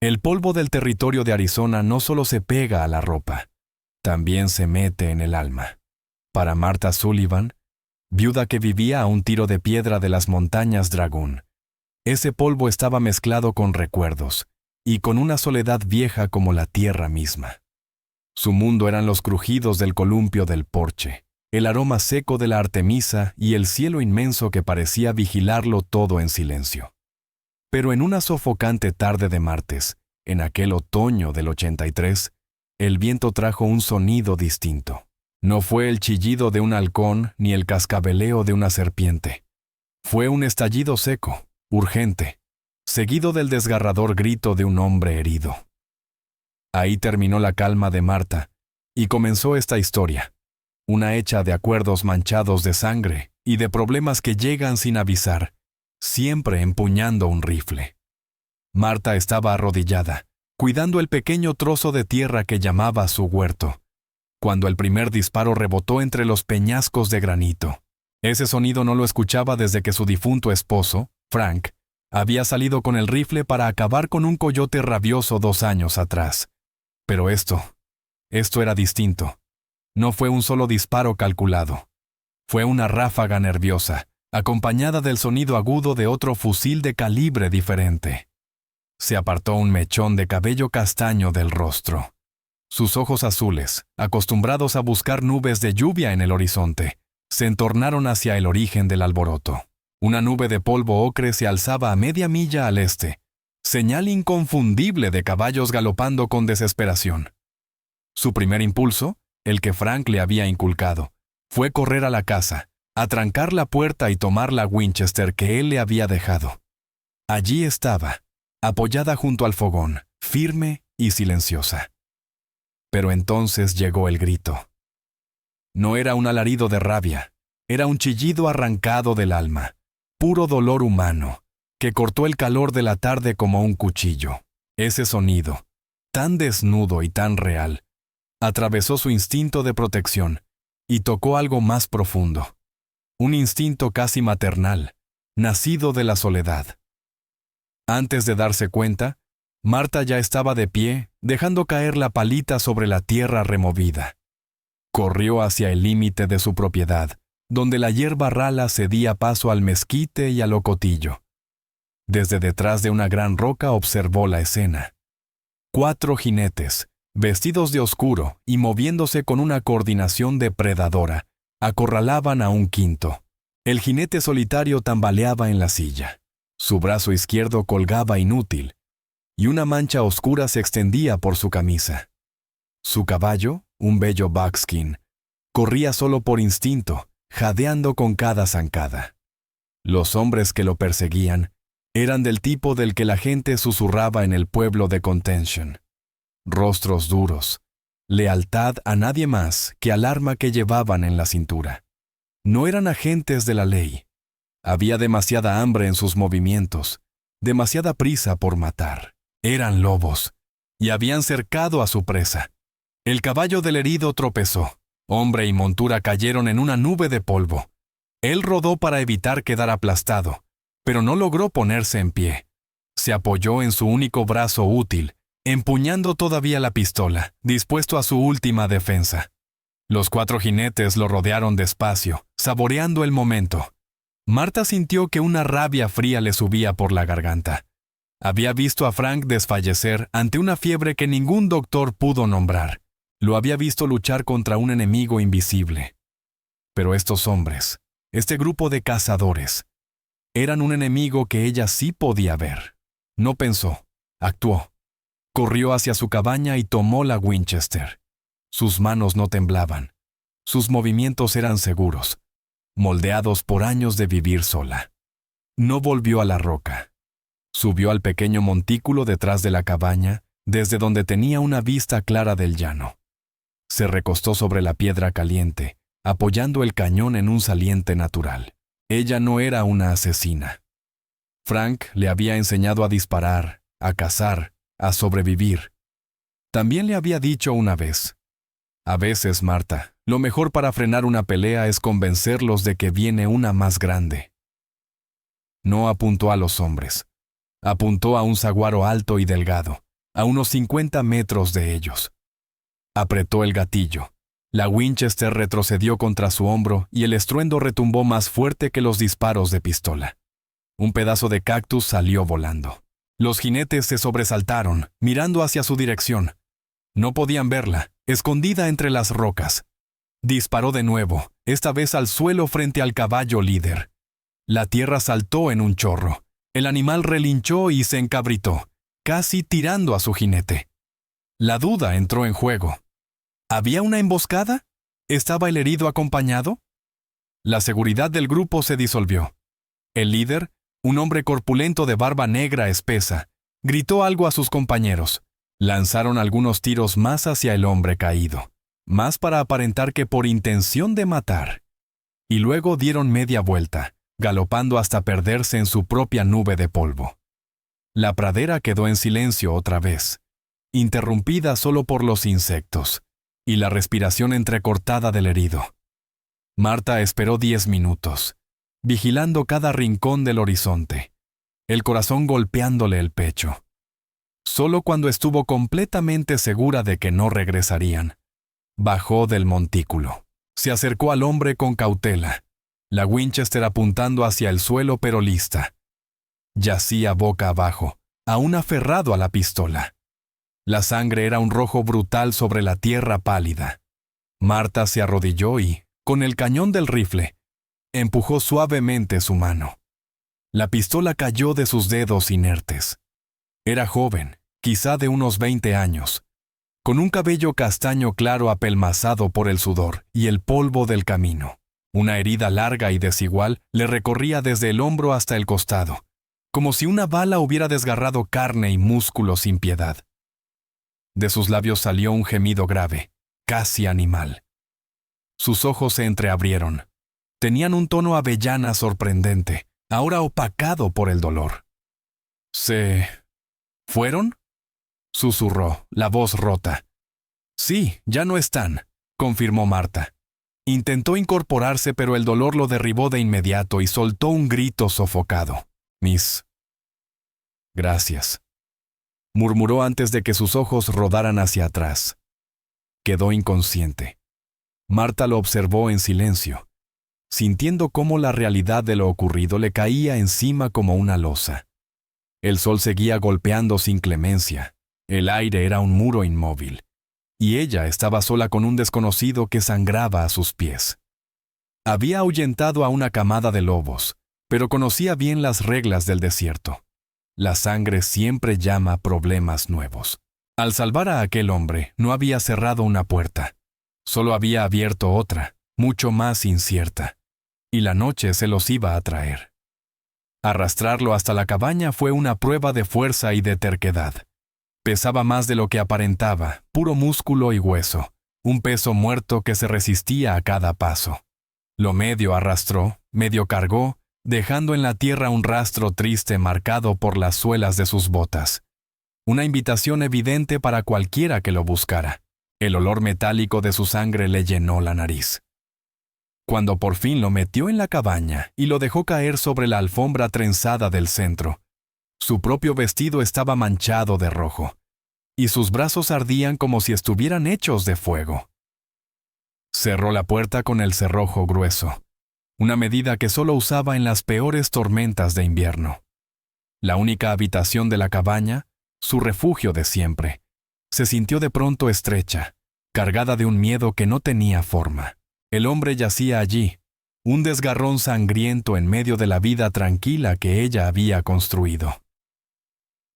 El polvo del territorio de Arizona no solo se pega a la ropa, también se mete en el alma. Para Martha Sullivan, viuda que vivía a un tiro de piedra de las montañas Dragoon, ese polvo estaba mezclado con recuerdos y con una soledad vieja como la tierra misma. Su mundo eran los crujidos del columpio del porche, el aroma seco de la artemisa y el cielo inmenso que parecía vigilarlo todo en silencio. Pero en una sofocante tarde de martes, en aquel otoño del 83, el viento trajo un sonido distinto. No fue el chillido de un halcón ni el cascabeleo de una serpiente. Fue un estallido seco, urgente, seguido del desgarrador grito de un hombre herido. Ahí terminó la calma de Martha, y comenzó esta historia, una hecha de acuerdos manchados de sangre y de problemas que llegan sin avisar, siempre empuñando un rifle. Martha estaba arrodillada, cuidando el pequeño trozo de tierra que llamaba su huerto, cuando el primer disparo rebotó entre los peñascos de granito. Ese sonido no lo escuchaba desde que su difunto esposo, Frank, había salido con el rifle para acabar con un coyote rabioso 2 años atrás. Pero esto era distinto. No fue un solo disparo calculado. Fue una ráfaga nerviosa, acompañada del sonido agudo de otro fusil de calibre diferente. Se apartó un mechón de cabello castaño del rostro. Sus ojos azules, acostumbrados a buscar nubes de lluvia en el horizonte, se entornaron hacia el origen del alboroto. Una nube de polvo ocre se alzaba a media milla al este, señal inconfundible de caballos galopando con desesperación. Su primer impulso, el que Frank le había inculcado, fue correr a la casa, atrancar la puerta y tomar la Winchester que él le había dejado. Allí estaba, apoyada junto al fogón, firme y silenciosa. Pero entonces llegó el grito. No era un alarido de rabia, era un chillido arrancado del alma, puro dolor humano, que cortó el calor de la tarde como un cuchillo. Ese sonido, tan desnudo y tan real, atravesó su instinto de protección y tocó algo más profundo. Un instinto casi maternal, nacido de la soledad. Antes de darse cuenta, Martha ya estaba de pie, dejando caer la palita sobre la tierra removida. Corrió hacia el límite de su propiedad, donde la hierba rala cedía paso al mezquite y al ocotillo. Desde detrás de una gran roca observó la escena. 4 jinetes, vestidos de oscuro y moviéndose con una coordinación depredadora, acorralaban a un quinto. El jinete solitario tambaleaba en la silla. Su brazo izquierdo colgaba inútil, y una mancha oscura se extendía por su camisa. Su caballo, un bello buckskin, corría solo por instinto, jadeando con cada zancada. Los hombres que lo perseguían eran del tipo del que la gente susurraba en el pueblo de Contention. Rostros duros, lealtad a nadie más que al arma que llevaban en la cintura. No eran agentes de la ley. Había demasiada hambre en sus movimientos, demasiada prisa por matar. Eran lobos, y habían cercado a su presa. El caballo del herido tropezó. Hombre y montura cayeron en una nube de polvo. Él rodó para evitar quedar aplastado, pero no logró ponerse en pie. Se apoyó en su único brazo útil, empuñando todavía la pistola, dispuesto a su última defensa. Los 4 jinetes lo rodearon despacio, saboreando el momento. Martha sintió que una rabia fría le subía por la garganta. Había visto a Frank desfallecer ante una fiebre que ningún doctor pudo nombrar. Lo había visto luchar contra un enemigo invisible. Pero estos hombres, este grupo de cazadores, eran un enemigo que ella sí podía ver. No pensó, actuó. Corrió hacia su cabaña y tomó la Winchester. Sus manos no temblaban. Sus movimientos eran seguros, moldeados por años de vivir sola. No volvió a la roca. Subió al pequeño montículo detrás de la cabaña, desde donde tenía una vista clara del llano. Se recostó sobre la piedra caliente, apoyando el cañón en un saliente natural. Ella no era una asesina. Frank le había enseñado a disparar, a cazar, a sobrevivir. También le había dicho una vez: a veces, Martha, lo mejor para frenar una pelea es convencerlos de que viene una más grande. No apuntó a los hombres. Apuntó a un saguaro alto y delgado, a unos 50 metros de ellos. Apretó el gatillo. La Winchester retrocedió contra su hombro y el estruendo retumbó más fuerte que los disparos de pistola. Un pedazo de cactus salió volando. Los jinetes se sobresaltaron, mirando hacia su dirección. No podían verla, escondida entre las rocas. Disparó de nuevo, esta vez al suelo frente al caballo líder. La tierra saltó en un chorro. El animal relinchó y se encabritó, casi tirando a su jinete. La duda entró en juego. ¿Había una emboscada? ¿Estaba el herido acompañado? La seguridad del grupo se disolvió. El líder, un hombre corpulento de barba negra espesa, gritó algo a sus compañeros. Lanzaron algunos tiros más hacia el hombre caído, más para aparentar que por intención de matar. Y luego dieron media vuelta, galopando hasta perderse en su propia nube de polvo. La pradera quedó en silencio otra vez, interrumpida solo por los insectos y la respiración entrecortada del herido. Marta esperó 10 minutos, vigilando cada rincón del horizonte, el corazón golpeándole el pecho. Solo cuando estuvo completamente segura de que no regresarían, bajó del montículo. Se acercó al hombre con cautela, la Winchester apuntando hacia el suelo pero lista. Yacía boca abajo, aún aferrado a la pistola. La sangre era un rojo brutal sobre la tierra pálida. Marta se arrodilló y, con el cañón del rifle, empujó suavemente su mano. La pistola cayó de sus dedos inertes. Era joven, quizá de unos 20 años, con un cabello castaño claro apelmazado por el sudor y el polvo del camino. Una herida larga y desigual le recorría desde el hombro hasta el costado, como si una bala hubiera desgarrado carne y músculo sin piedad. De sus labios salió un gemido grave, casi animal. Sus ojos se entreabrieron. Tenían un tono avellana sorprendente, ahora opacado por el dolor. ¿Se fueron?, susurró, la voz rota. Sí, ya no están, confirmó Marta. Intentó incorporarse, pero el dolor lo derribó de inmediato y soltó un grito sofocado. Miss. Gracias, murmuró antes de que sus ojos rodaran hacia atrás. Quedó inconsciente. Marta lo observó en silencio, sintiendo cómo la realidad de lo ocurrido le caía encima como una losa. El sol seguía golpeando sin clemencia, el aire era un muro inmóvil, y ella estaba sola con un desconocido que sangraba a sus pies. Había ahuyentado a una camada de lobos, pero conocía bien las reglas del desierto. La sangre siempre llama problemas nuevos. Al salvar a aquel hombre, no había cerrado una puerta, solo había abierto otra, mucho más incierta, y la noche se los iba a traer. Arrastrarlo hasta la cabaña fue una prueba de fuerza y de terquedad. Pesaba más de lo que aparentaba, puro músculo y hueso, un peso muerto que se resistía a cada paso. Lo medio arrastró, medio cargó, dejando en la tierra un rastro triste marcado por las suelas de sus botas. Una invitación evidente para cualquiera que lo buscara. El olor metálico de su sangre le llenó la nariz. Cuando por fin lo metió en la cabaña y lo dejó caer sobre la alfombra trenzada del centro, su propio vestido estaba manchado de rojo, y sus brazos ardían como si estuvieran hechos de fuego. Cerró la puerta con el cerrojo grueso, una medida que solo usaba en las peores tormentas de invierno. La única habitación de la cabaña, su refugio de siempre, se sintió de pronto estrecha, cargada de un miedo que no tenía forma. El hombre yacía allí, un desgarrón sangriento en medio de la vida tranquila que ella había construido.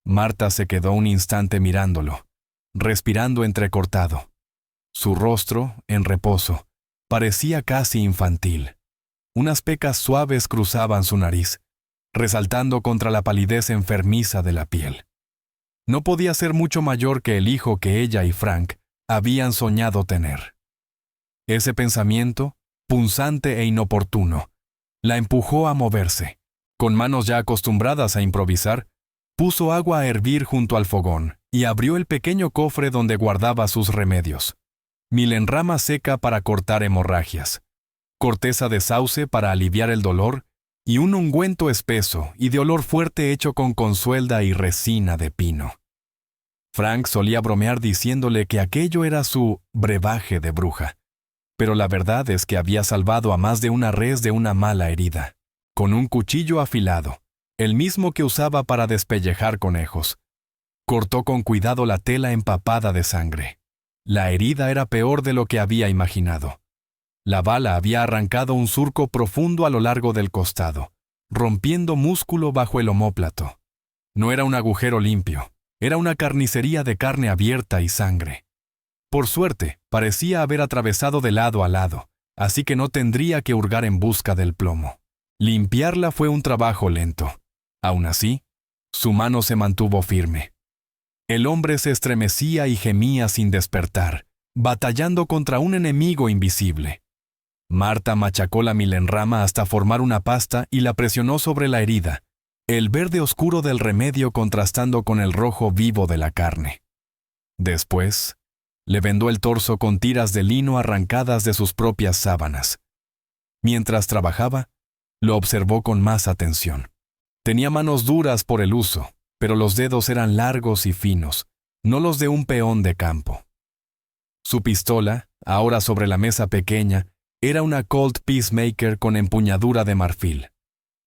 Marta se quedó un instante mirándolo, respirando entrecortado. Su rostro, en reposo, parecía casi infantil. Unas pecas suaves cruzaban su nariz, resaltando contra la palidez enfermiza de la piel. No podía ser mucho mayor que el hijo que ella y Frank habían soñado tener. Ese pensamiento, punzante e inoportuno, la empujó a moverse. Con manos ya acostumbradas a improvisar, puso agua a hervir junto al fogón y abrió el pequeño cofre donde guardaba sus remedios. Milenrama seca para cortar hemorragias, corteza de sauce para aliviar el dolor y un ungüento espeso y de olor fuerte hecho con consuelda y resina de pino. Frank solía bromear diciéndole que aquello era su brebaje de bruja. Pero la verdad es que había salvado a más de una res de una mala herida, con un cuchillo afilado, el mismo que usaba para despellejar conejos. Cortó con cuidado la tela empapada de sangre. La herida era peor de lo que había imaginado. La bala había arrancado un surco profundo a lo largo del costado, rompiendo músculo bajo el omóplato. No era un agujero limpio, era una carnicería de carne abierta y sangre. Por suerte, parecía haber atravesado de lado a lado, así que no tendría que hurgar en busca del plomo. Limpiarla fue un trabajo lento. Aún así, su mano se mantuvo firme. El hombre se estremecía y gemía sin despertar, batallando contra un enemigo invisible. Marta machacó la milenrama hasta formar una pasta y la presionó sobre la herida, el verde oscuro del remedio contrastando con el rojo vivo de la carne. Después, le vendó el torso con tiras de lino arrancadas de sus propias sábanas. Mientras trabajaba, lo observó con más atención. Tenía manos duras por el uso, pero los dedos eran largos y finos, no los de un peón de campo. Su pistola, ahora sobre la mesa pequeña, era una Colt Peacemaker con empuñadura de marfil.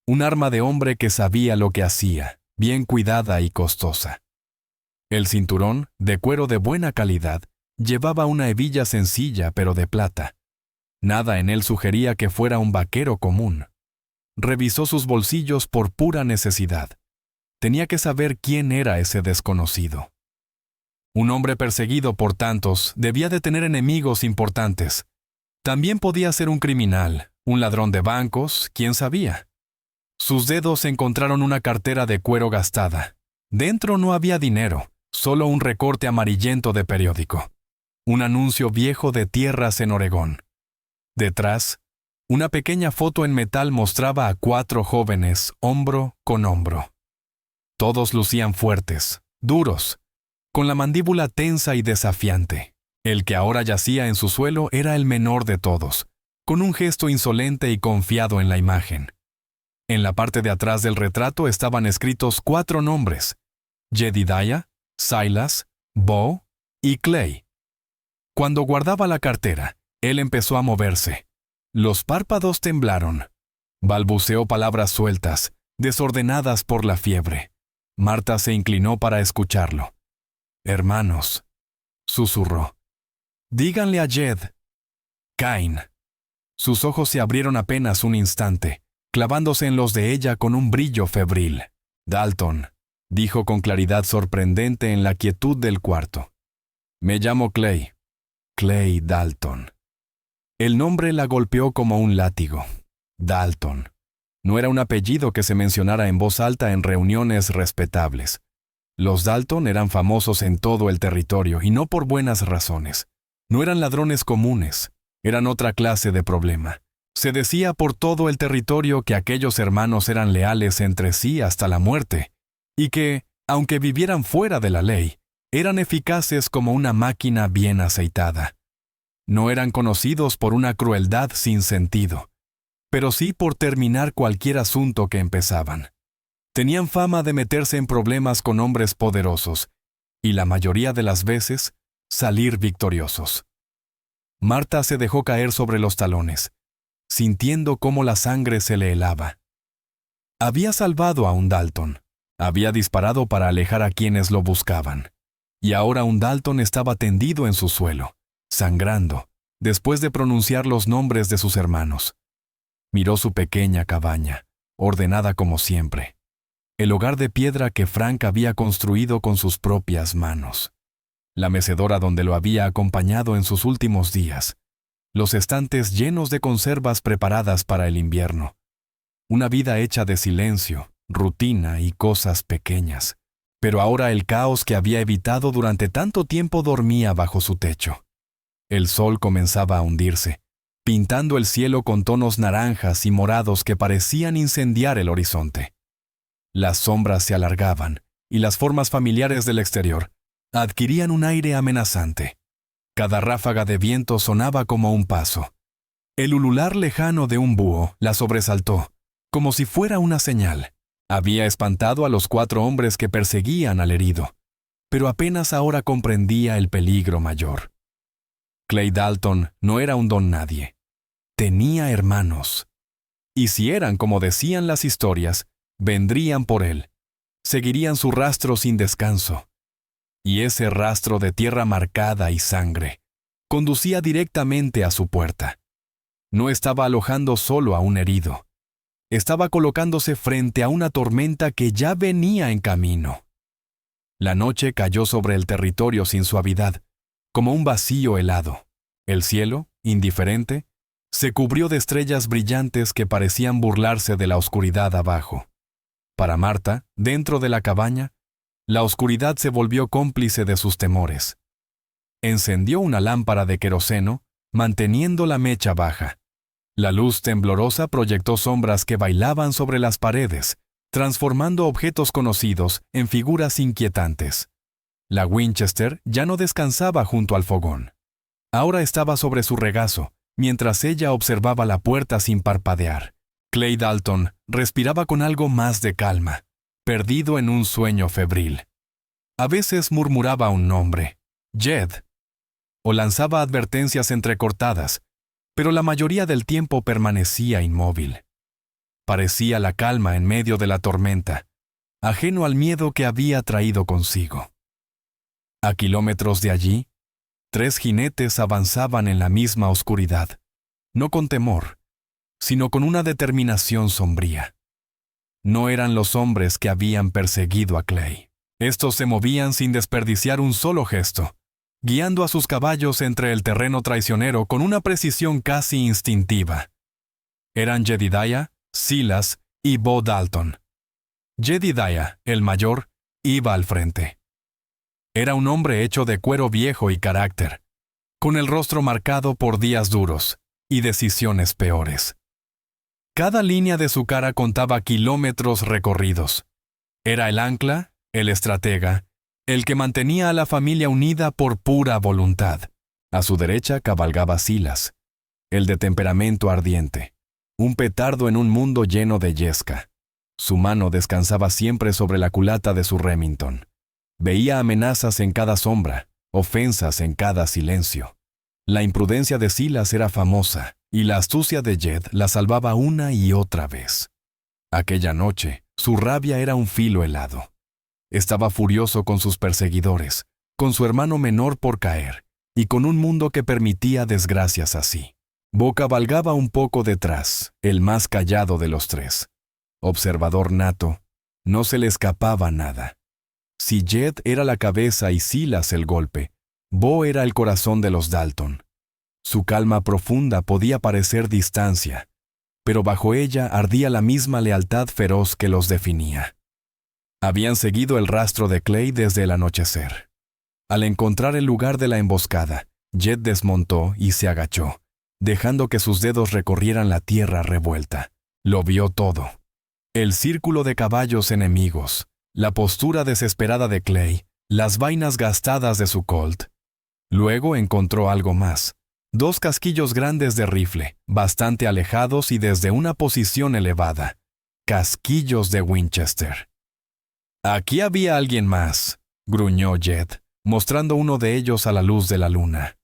Un arma de hombre que sabía lo que hacía, bien cuidada y costosa. El cinturón, de cuero de buena calidad, llevaba una hebilla sencilla pero de plata. Nada en él sugería que fuera un vaquero común. Revisó sus bolsillos por pura necesidad. Tenía que saber quién era ese desconocido. Un hombre perseguido por tantos debía de tener enemigos importantes. También podía ser un criminal, un ladrón de bancos, quién sabía. Sus dedos encontraron una cartera de cuero gastada. Dentro no había dinero, solo un recorte amarillento de periódico. Un anuncio viejo de tierras en Oregón. Detrás, una pequeña foto en metal mostraba a 4 jóvenes, hombro con hombro. Todos lucían fuertes, duros, con la mandíbula tensa y desafiante. El que ahora yacía en su suelo era el menor de todos, con un gesto insolente y confiado en la imagen. En la parte de atrás del retrato estaban escritos 4 nombres: Jedidiah, Silas, Bo y Clay. Cuando guardaba la cartera, él empezó a moverse. Los párpados temblaron. Balbuceó palabras sueltas, desordenadas por la fiebre. Marta se inclinó para escucharlo. «Hermanos», susurró. «Díganle a Jed». «Cain». Sus ojos se abrieron apenas un instante, clavándose en los de ella con un brillo febril. «Dalton», dijo con claridad sorprendente en la quietud del cuarto. «Me llamo Clay. Clay Dalton». El nombre la golpeó como un látigo. Dalton. No era un apellido que se mencionara en voz alta en reuniones respetables. Los Dalton eran famosos en todo el territorio y no por buenas razones. No eran ladrones comunes, eran otra clase de problema. Se decía por todo el territorio que aquellos hermanos eran leales entre sí hasta la muerte, y que, aunque vivieran fuera de la ley, eran eficaces como una máquina bien aceitada. No eran conocidos por una crueldad sin sentido, pero sí por terminar cualquier asunto que empezaban. Tenían fama de meterse en problemas con hombres poderosos, y la mayoría de las veces, salir victoriosos. Marta se dejó caer sobre los talones, sintiendo cómo la sangre se le helaba. Había salvado a un Dalton, había disparado para alejar a quienes lo buscaban, y ahora un Dalton estaba tendido en su suelo, sangrando, después de pronunciar los nombres de sus hermanos. Miró su pequeña cabaña, ordenada como siempre, el hogar de piedra que Frank había construido con sus propias manos, la mecedora donde lo había acompañado en sus últimos días, los estantes llenos de conservas preparadas para el invierno, una vida hecha de silencio, rutina y cosas pequeñas. Pero ahora el caos que había evitado durante tanto tiempo dormía bajo su techo. El sol comenzaba a hundirse, pintando el cielo con tonos naranjas y morados que parecían incendiar el horizonte. Las sombras se alargaban, y las formas familiares del exterior adquirían un aire amenazante. Cada ráfaga de viento sonaba como un paso. El ulular lejano de un búho la sobresaltó, como si fuera una señal. Había espantado a los 4 hombres que perseguían al herido. pero apenas ahora comprendía el peligro mayor. Clay Dalton no era un don nadie. Tenía hermanos. Y si eran como decían las historias, vendrían por él. Seguirían su rastro sin descanso. Y ese rastro de tierra marcada y sangre conducía directamente a su puerta. No estaba alojando solo a un herido. Estaba colocándose frente a una tormenta que ya venía en camino. La noche cayó sobre el territorio sin suavidad, como un vacío helado. El cielo, indiferente, se cubrió de estrellas brillantes que parecían burlarse de la oscuridad abajo. Para Marta, dentro de la cabaña, la oscuridad se volvió cómplice de sus temores. Encendió una lámpara de queroseno, manteniendo la mecha baja. La luz temblorosa proyectó sombras que bailaban sobre las paredes, transformando objetos conocidos en figuras inquietantes. La Winchester ya no descansaba junto al fogón. Ahora estaba sobre su regazo, mientras ella observaba la puerta sin parpadear. Clay Dalton respiraba con algo más de calma, perdido en un sueño febril. A veces murmuraba un nombre, Jed, o lanzaba advertencias entrecortadas, pero la mayoría del tiempo permanecía inmóvil. Parecía la calma en medio de la tormenta, ajeno al miedo que había traído consigo. A kilómetros de allí, 3 jinetes avanzaban en la misma oscuridad, no con temor, sino con una determinación sombría. No eran los hombres que habían perseguido a Clay. Estos se movían sin desperdiciar un solo gesto, guiando a sus caballos entre el terreno traicionero con una precisión casi instintiva. Eran Jedidiah, Silas y Bo Dalton. Jedidiah, el mayor, iba al frente. Era un hombre hecho de cuero viejo y carácter, con el rostro marcado por días duros y decisiones peores. Cada línea de su cara contaba kilómetros recorridos. Era el ancla, el estratega, el que mantenía a la familia unida por pura voluntad. A su derecha cabalgaba Silas, el de temperamento ardiente, un petardo en un mundo lleno de yesca. Su mano descansaba siempre sobre la culata de su Remington. Veía amenazas en cada sombra, ofensas en cada silencio. La imprudencia de Silas era famosa, y la astucia de Jed la salvaba una y otra vez. Aquella noche, su rabia era un filo helado. Estaba furioso con sus perseguidores, con su hermano menor por caer, y con un mundo que permitía desgracias así. Bo cabalgaba un poco detrás, el más callado de los tres. Observador nato, no se le escapaba nada. Si Jed era la cabeza y Silas el golpe, Bo era el corazón de los Dalton. Su calma profunda podía parecer distancia, pero bajo ella ardía la misma lealtad feroz que los definía. Habían seguido el rastro de Clay desde el anochecer. Al encontrar el lugar de la emboscada, Jed desmontó y se agachó, dejando que sus dedos recorrieran la tierra revuelta. Lo vio todo. El círculo de caballos enemigos, la postura desesperada de Clay, las vainas gastadas de su Colt. Luego encontró algo más. 2 casquillos grandes de rifle, bastante alejados y desde una posición elevada. Casquillos de Winchester. Aquí había alguien más, gruñó Jed, mostrando uno de ellos a la luz de la luna.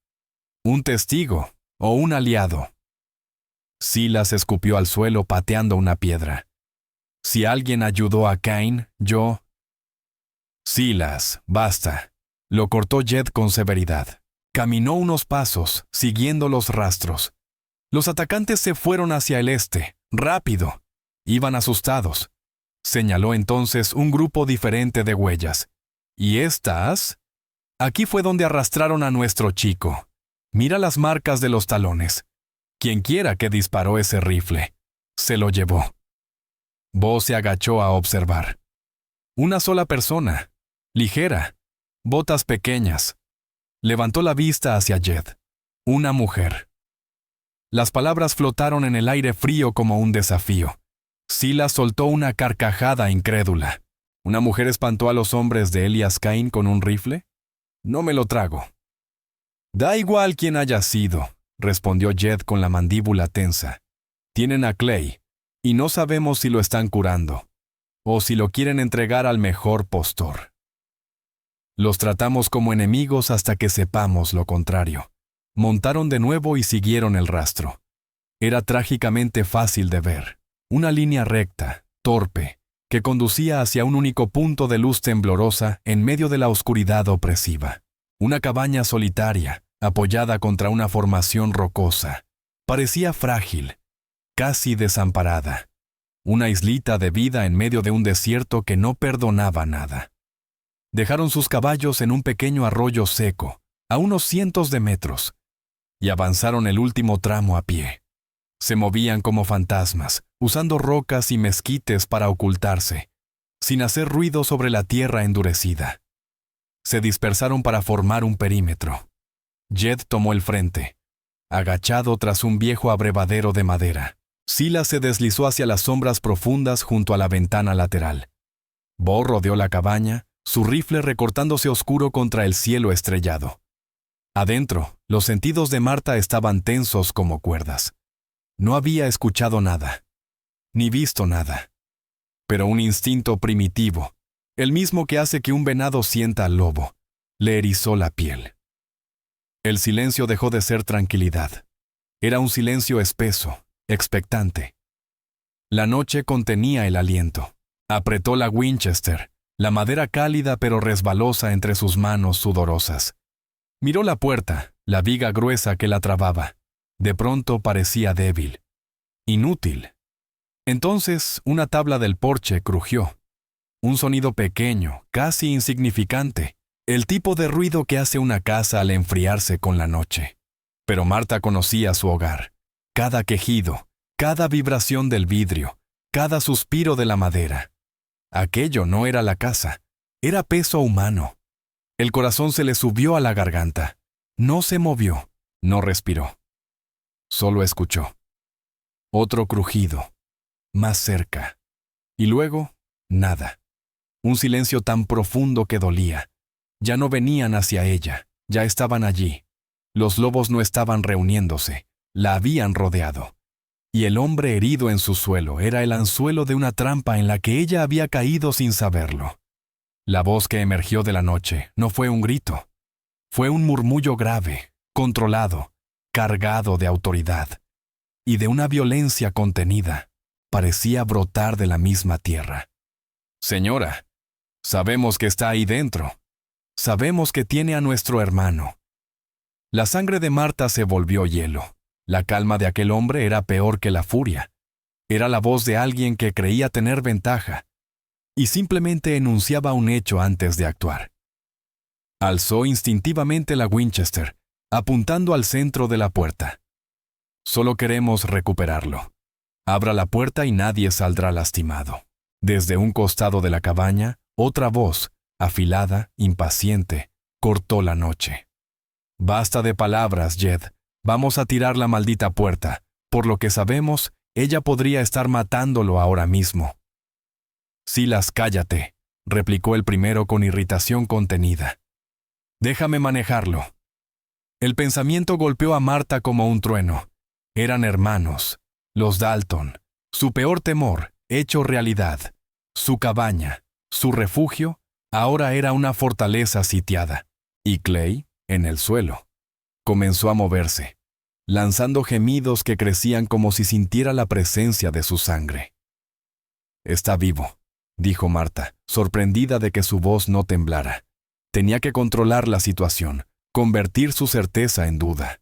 Un testigo o un aliado. Silas escupió al suelo pateando una piedra. Si alguien ayudó a Cain, yo... Silas, basta, lo cortó Jed con severidad. Caminó unos pasos, siguiendo los rastros. Los atacantes se fueron hacia el este, rápido. Iban asustados. Señaló entonces un grupo diferente de huellas. ¿Y estas? Aquí fue donde arrastraron a nuestro chico. Mira las marcas de los talones. Quienquiera que disparó ese rifle, se lo llevó. Bo se agachó a observar. Una sola persona, ligera, botas pequeñas. Levantó la vista hacia Jed. Una mujer. Las palabras flotaron en el aire frío como un desafío. Silas soltó una carcajada incrédula. ¿Una mujer espantó a los hombres de Elias Cain con un rifle? No me lo trago. Da igual quién haya sido, respondió Jed con la mandíbula tensa. Tienen a Clay, y no sabemos si lo están curando, o si lo quieren entregar al mejor postor. Los tratamos como enemigos hasta que sepamos lo contrario. Montaron de nuevo y siguieron el rastro. Era trágicamente fácil de ver. Una línea recta, torpe, que conducía hacia un único punto de luz temblorosa en medio de la oscuridad opresiva. Una cabaña solitaria, apoyada contra una formación rocosa. Parecía frágil, casi desamparada. Una islita de vida en medio de un desierto que no perdonaba nada. Dejaron sus caballos en un pequeño arroyo seco, a unos cientos de metros, y avanzaron el último tramo a pie. Se movían como fantasmas, usando rocas y mezquites para ocultarse, sin hacer ruido sobre la tierra endurecida. Se dispersaron para formar un perímetro. Jed tomó el frente, agachado tras un viejo abrevadero de madera. Silas se deslizó hacia las sombras profundas junto a la ventana lateral. Bo rodeó la cabaña, su rifle recortándose oscuro contra el cielo estrellado. Adentro, los sentidos de Marta estaban tensos como cuerdas. No había escuchado nada, ni visto nada. Pero un instinto primitivo, el mismo que hace que un venado sienta al lobo, le erizó la piel. El silencio dejó de ser tranquilidad. Era un silencio espeso, expectante. La noche contenía el aliento. Apretó la Winchester, la madera cálida pero resbalosa entre sus manos sudorosas. Miró la puerta, la viga gruesa que la trababa. De pronto parecía débil, inútil. Entonces una tabla del porche crujió. Un sonido pequeño, casi insignificante, el tipo de ruido que hace una casa al enfriarse con la noche. Pero Marta conocía su hogar. Cada quejido, cada vibración del vidrio, cada suspiro de la madera. Aquello no era la casa, era peso humano. El corazón se le subió a la garganta. No se movió, no respiró. Solo escuchó. Otro crujido, más cerca. Y luego, nada. Un silencio tan profundo que dolía. Ya no venían hacia ella, ya estaban allí. Los lobos no estaban reuniéndose, la habían rodeado. Y el hombre herido en su suelo era el anzuelo de una trampa en la que ella había caído sin saberlo. La voz que emergió de la noche no fue un grito. Fue un murmullo grave, controlado, cargado de autoridad, y de una violencia contenida. Parecía brotar de la misma tierra. Señora, sabemos que está ahí dentro. Sabemos que tiene a nuestro hermano. La sangre de Marta se volvió hielo. La calma de aquel hombre era peor que la furia. Era la voz de alguien que creía tener ventaja, y simplemente enunciaba un hecho antes de actuar. Alzó instintivamente la Winchester, apuntando al centro de la puerta. Solo queremos recuperarlo. Abra la puerta y nadie saldrá lastimado. Desde un costado de la cabaña, otra voz, afilada, impaciente, cortó la noche. Basta de palabras, Jed. Vamos a tirar la maldita puerta. Por lo que sabemos, ella podría estar matándolo ahora mismo. Silas, cállate, replicó el primero con irritación contenida. Déjame manejarlo. El pensamiento golpeó a Marta como un trueno. Eran hermanos, los Dalton, su peor temor, hecho realidad. Su cabaña, su refugio, ahora era una fortaleza sitiada. Y Clay, en el suelo, comenzó a moverse, lanzando gemidos que crecían como si sintiera la presencia de su sangre. Está vivo, dijo Marta, sorprendida de que su voz no temblara. Tenía que controlar la situación, convertir su certeza en duda.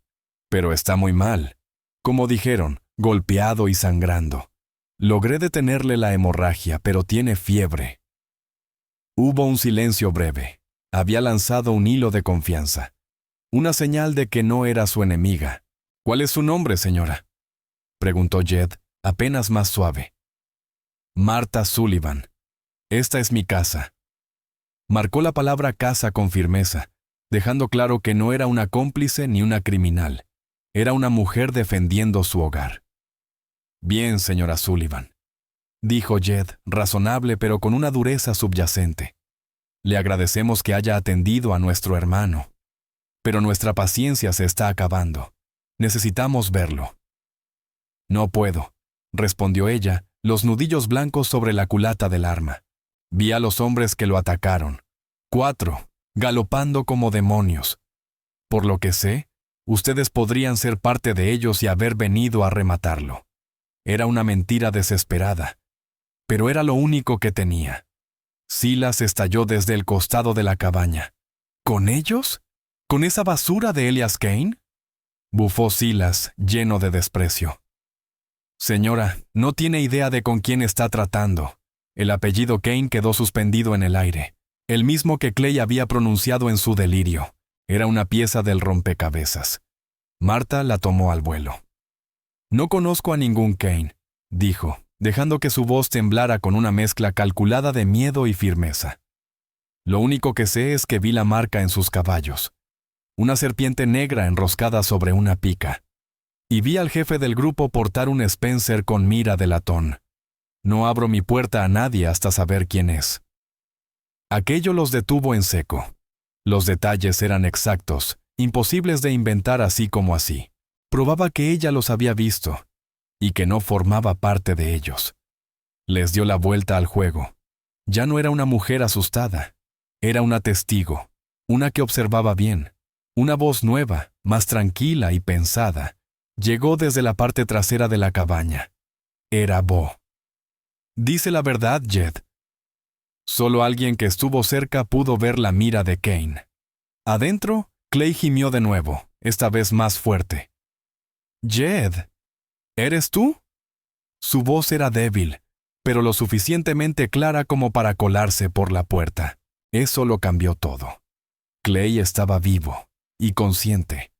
Pero está muy mal. Como dijeron, golpeado y sangrando. Logré detenerle la hemorragia, pero tiene fiebre. Hubo un silencio breve. Había lanzado un hilo de confianza. Una señal de que no era su enemiga. ¿Cuál es su nombre, señora?, preguntó Jed, apenas más suave. Marta Sullivan. Esta es mi casa. Marcó la palabra casa con firmeza, dejando claro que no era una cómplice ni una criminal. Era una mujer defendiendo su hogar. Bien, señora Sullivan, dijo Jed, razonable pero con una dureza subyacente. Le agradecemos que haya atendido a nuestro hermano. Pero nuestra paciencia se está acabando. Necesitamos verlo. No puedo, respondió ella, los nudillos blancos sobre la culata del arma. Vi a los hombres que lo atacaron. 4, galopando como demonios. Por lo que sé, ustedes podrían ser parte de ellos y haber venido a rematarlo. Era una mentira desesperada, pero era lo único que tenía. Silas estalló desde el costado de la cabaña. ¿Con ellos? ¿Con esa basura de Elias Kane? Bufó Silas, lleno de desprecio. Señora, no tiene idea de con quién está tratando. El apellido Kane quedó suspendido en el aire, el mismo que Clay había pronunciado en su delirio. Era una pieza del rompecabezas. Marta la tomó al vuelo. No conozco a ningún Kane, dijo, dejando que su voz temblara con una mezcla calculada de miedo y firmeza. Lo único que sé es que vi la marca en sus caballos. Una serpiente negra enroscada sobre una pica. Y vi al jefe del grupo portar un Spencer con mira de latón. No abro mi puerta a nadie hasta saber quién es. Aquello los detuvo en seco. Los detalles eran exactos, imposibles de inventar así como así. Probaba que ella los había visto, y que no formaba parte de ellos. Les dio la vuelta al juego. Ya no era una mujer asustada. Era una testigo, una que observaba bien. Una voz nueva, más tranquila y pensada, llegó desde la parte trasera de la cabaña. Era Bo. Dice la verdad, Jed. Solo alguien que estuvo cerca pudo ver la mira de Kane. Adentro, Clay gimió de nuevo, esta vez más fuerte. Jed, ¿eres tú? Su voz era débil, pero lo suficientemente clara como para colarse por la puerta. Eso lo cambió todo. Clay estaba vivo y consciente.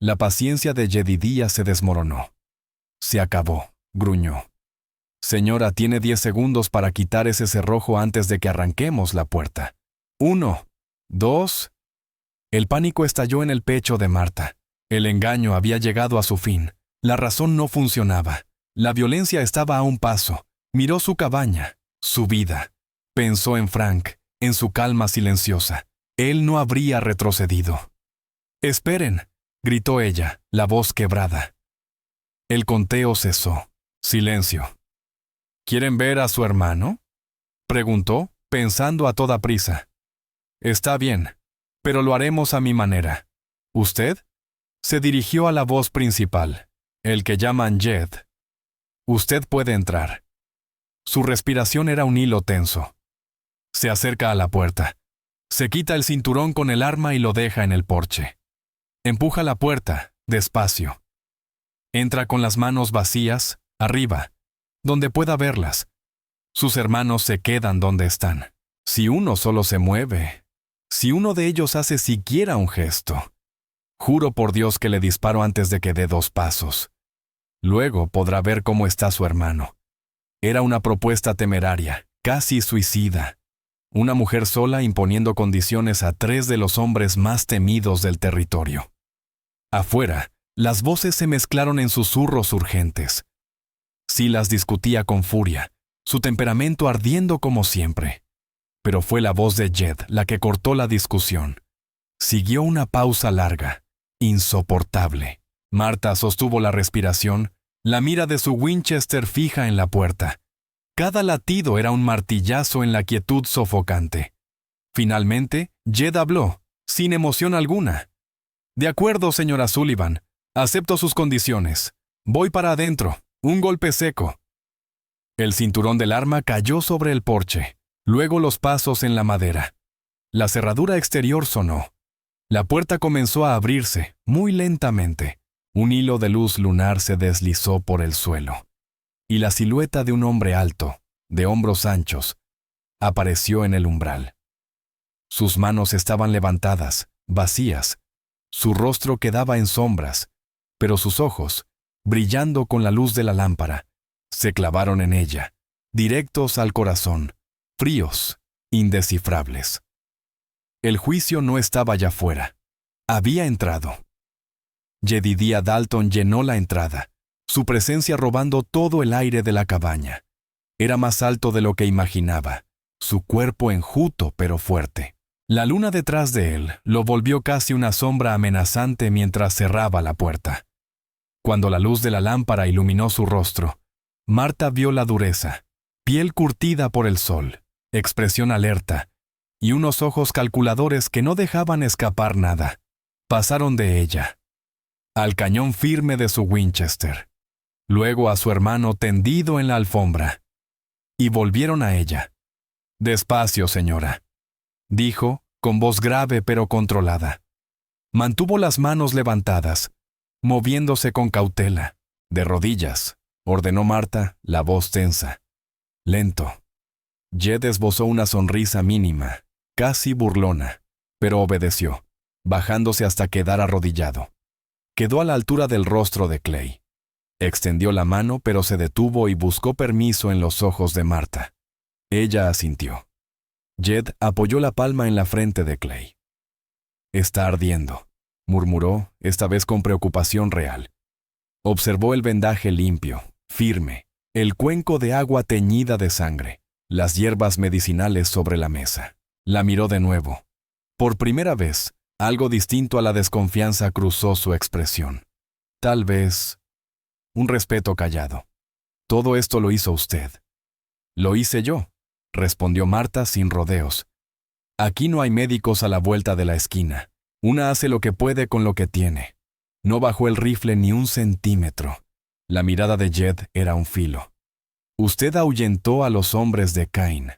La paciencia de Jedidiah se desmoronó. Se acabó, gruñó. Señora, tiene 10 segundos para quitar ese cerrojo antes de que arranquemos la puerta. 1, 2. El pánico estalló en el pecho de Marta. El engaño había llegado a su fin. La razón no funcionaba. La violencia estaba a un paso. Miró su cabaña, su vida. Pensó en Frank, en su calma silenciosa. Él no habría retrocedido. «Esperen», gritó ella, la voz quebrada. El conteo cesó. Silencio. «¿Quieren ver a su hermano?», preguntó, pensando a toda prisa. «Está bien, pero lo haremos a mi manera. ¿Usted?», se dirigió a la voz principal, el que llaman Jed. «Usted puede entrar». Su respiración era un hilo tenso. Se acerca a la puerta. Se quita el cinturón con el arma y lo deja en el porche. Empuja la puerta, despacio. Entra con las manos vacías, arriba, donde pueda verlas. Sus hermanos se quedan donde están. Si uno solo se mueve, si uno de ellos hace siquiera un gesto, juro por Dios que le disparo antes de que dé 2 pasos. Luego podrá ver cómo está su hermano. Era una propuesta temeraria, casi suicida. Una mujer sola imponiendo condiciones a 3 de los hombres más temidos del territorio. Afuera, las voces se mezclaron en susurros urgentes. Silas discutía con furia, su temperamento ardiendo como siempre. Pero fue la voz de Jed la que cortó la discusión. Siguió una pausa larga, insoportable. Marta sostuvo la respiración, la mira de su Winchester fija en la puerta. Cada latido era un martillazo en la quietud sofocante. Finalmente, Jed habló, sin emoción alguna. «De acuerdo, señora Sullivan. Acepto sus condiciones. Voy para adentro. Un golpe seco». El cinturón del arma cayó sobre el porche. Luego los pasos en la madera. La cerradura exterior sonó. La puerta comenzó a abrirse, muy lentamente. Un hilo de luz lunar se deslizó por el suelo. Y la silueta de un hombre alto, de hombros anchos, apareció en el umbral. Sus manos estaban levantadas, vacías. Su rostro quedaba en sombras, pero sus ojos, brillando con la luz de la lámpara, se clavaron en ella, directos al corazón, fríos, indescifrables. El juicio no estaba allá afuera. Había entrado. Jedidiah Dalton llenó la entrada, su presencia robando todo el aire de la cabaña. Era más alto de lo que imaginaba, su cuerpo enjuto pero fuerte. La luna detrás de él lo volvió casi una sombra amenazante mientras cerraba la puerta. Cuando la luz de la lámpara iluminó su rostro, Marta vio la dureza, piel curtida por el sol, expresión alerta, y unos ojos calculadores que no dejaban escapar nada. Pasaron de ella al cañón firme de su Winchester, luego a su hermano tendido en la alfombra, y volvieron a ella. «Despacio, señora», dijo, con voz grave pero controlada. Mantuvo las manos levantadas, moviéndose con cautela. «De rodillas», ordenó Marta, la voz tensa. «Lento». Jed esbozó una sonrisa mínima, casi burlona, pero obedeció, bajándose hasta quedar arrodillado. Quedó a la altura del rostro de Clay. Extendió la mano, pero se detuvo y buscó permiso en los ojos de Marta. Ella asintió. Jed apoyó la palma en la frente de Clay. «Está ardiendo», murmuró, esta vez con preocupación real. Observó el vendaje limpio, firme, el cuenco de agua teñida de sangre, las hierbas medicinales sobre la mesa. La miró de nuevo. Por primera vez, algo distinto a la desconfianza cruzó su expresión. Tal vez un respeto callado. «Todo esto lo hizo usted». «Lo hice yo», respondió Marta sin rodeos. «Aquí no hay médicos a la vuelta de la esquina. Una hace lo que puede con lo que tiene». No bajó el rifle ni un centímetro. La mirada de Jed era un filo. «Usted ahuyentó a los hombres de Cain.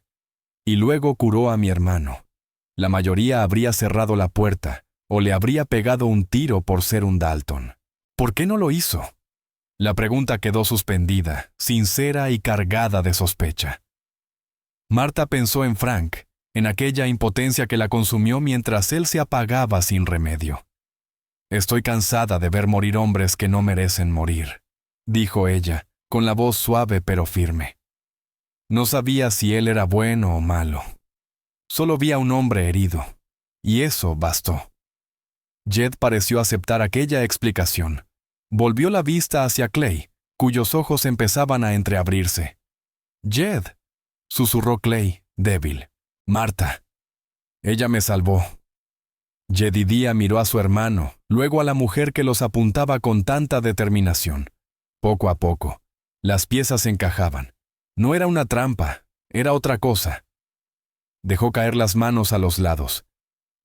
Y luego curó a mi hermano. La mayoría habría cerrado la puerta o le habría pegado un tiro por ser un Dalton. ¿Por qué no lo hizo?» La pregunta quedó suspendida, sincera y cargada de sospecha. Marta pensó en Frank, en aquella impotencia que la consumió mientras él se apagaba sin remedio. «Estoy cansada de ver morir hombres que no merecen morir», dijo ella, con la voz suave pero firme. No sabía si él era bueno o malo. Solo vi a un hombre herido, y eso bastó. Jed pareció aceptar aquella explicación. Volvió la vista hacia Clay, cuyos ojos empezaban a entreabrirse. «Jed», susurró Clay, débil. «Marta». «Ella me salvó». Jedidía miró a su hermano, luego a la mujer que los apuntaba con tanta determinación. Poco a poco, las piezas encajaban. No era una trampa, era otra cosa. Dejó caer las manos a los lados.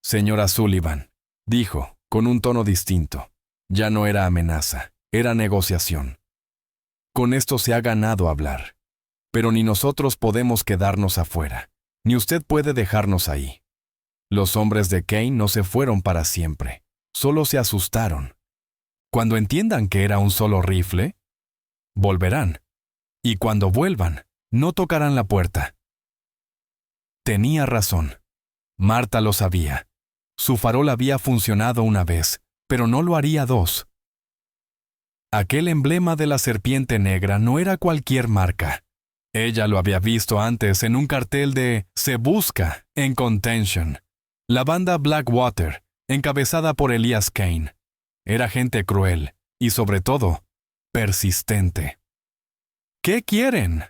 «Señora Sullivan», dijo, con un tono distinto. Ya no era amenaza, era negociación. «Con esto se ha ganado hablar. Pero ni nosotros podemos quedarnos afuera, ni usted puede dejarnos ahí. Los hombres de Cain no se fueron para siempre, solo se asustaron. Cuando entiendan que era un solo rifle, volverán. Y cuando vuelvan, no tocarán la puerta». Tenía razón. Marta lo sabía. Su farol había funcionado una vez, pero no lo haría dos. Aquel emblema de la serpiente negra no era cualquier marca. Ella lo había visto antes en un cartel de «Se busca» en Contention. La banda Blackwater, encabezada por Elias Cain. Era gente cruel y, sobre todo, persistente. «¿Qué quieren?»,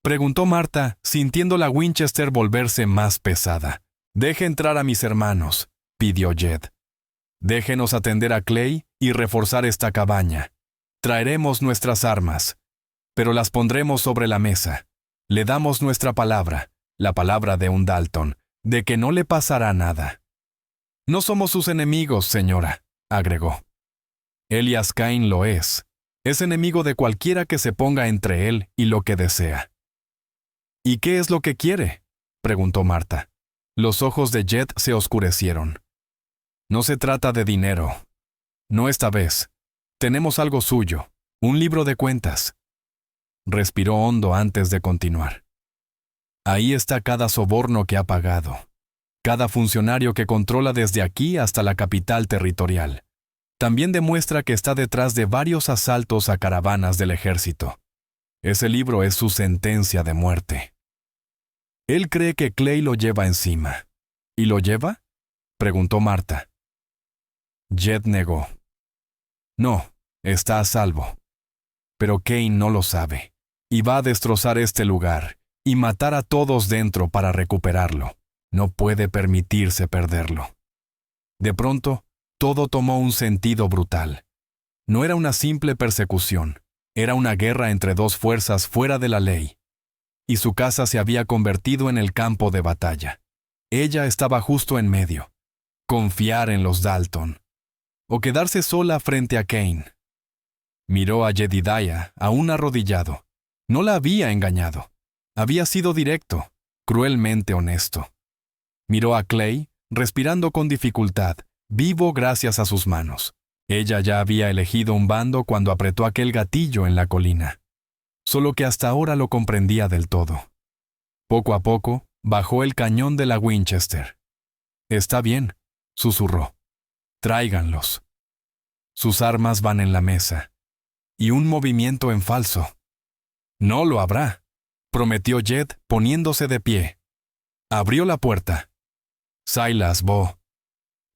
preguntó Marta, sintiendo la Winchester volverse más pesada. «Deje entrar a mis hermanos», pidió Jed. «Déjenos atender a Clay y reforzar esta cabaña. Traeremos nuestras armas, pero las pondremos sobre la mesa. Le damos nuestra palabra, la palabra de un Dalton, de que no le pasará nada». «No somos sus enemigos, señora», agregó. «Elias Cain lo es. Es enemigo de cualquiera que se ponga entre él y lo que desea». «¿Y qué es lo que quiere?», preguntó Marta. Los ojos de Jed se oscurecieron. «No se trata de dinero. No esta vez. Tenemos algo suyo, un libro de cuentas». Respiró hondo antes de continuar. «Ahí está cada soborno que ha pagado, cada funcionario que controla desde aquí hasta la capital territorial. También demuestra que está detrás de varios asaltos a caravanas del ejército. Ese libro es su sentencia de muerte». Él cree que Clay lo lleva encima. ¿Y lo lleva?, preguntó Marta. Jed negó. «No, está a salvo. Pero Cain no lo sabe, y va a destrozar este lugar y matar a todos dentro para recuperarlo. No puede permitirse perderlo». De pronto, todo tomó un sentido brutal. No era una simple persecución, era una guerra entre dos fuerzas fuera de la ley. Y su casa se había convertido en el campo de batalla. ella estaba justo en medio. Confiar en los Dalton. O quedarse sola frente a Cain. Miró a Jedidiah, aún arrodillado. No la había engañado. Había sido directo, cruelmente honesto. Miró a Clay, respirando con dificultad, vivo gracias a sus manos. Ella ya había elegido un bando cuando apretó aquel gatillo en la colina. Solo que hasta ahora lo comprendía del todo. Poco a poco, bajó el cañón de la Winchester. «Está bien», susurró. «Tráiganlos». Sus armas van en la mesa. Y un movimiento en falso. «No lo habrá», prometió Jed, poniéndose de pie. Abrió la puerta. «Silas, Bo.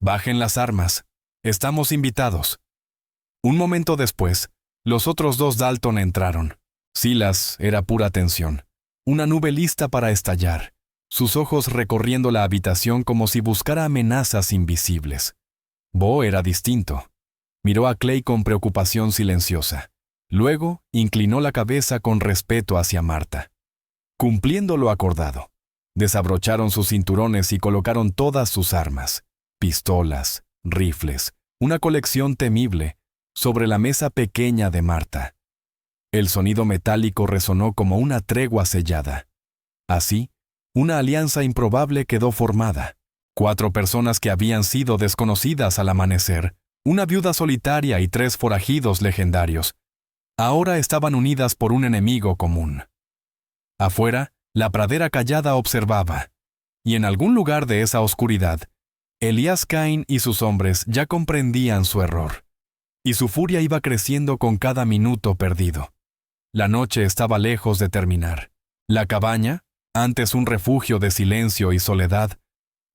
Bajen las armas. Estamos invitados». Un momento después, los otros dos Dalton entraron. Silas era pura tensión. Una nube lista para estallar. Sus ojos recorriendo la habitación como si buscara amenazas invisibles. Bo era distinto. Miró a Clay con preocupación silenciosa. Luego, inclinó la cabeza con respeto hacia Marta. Cumpliendo lo acordado, desabrocharon sus cinturones y colocaron todas sus armas, pistolas, rifles, una colección temible, sobre la mesa pequeña de Marta. El sonido metálico resonó como una tregua sellada. Así, una alianza improbable quedó formada. 4 personas que habían sido desconocidas al amanecer, una viuda solitaria y 3 forajidos legendarios, ahora estaban unidas por un enemigo común. Afuera, la pradera callada observaba, y en algún lugar de esa oscuridad, Elias Cain y sus hombres ya comprendían su error, y su furia iba creciendo con cada minuto perdido. La noche estaba lejos de terminar. La cabaña, antes un refugio de silencio y soledad,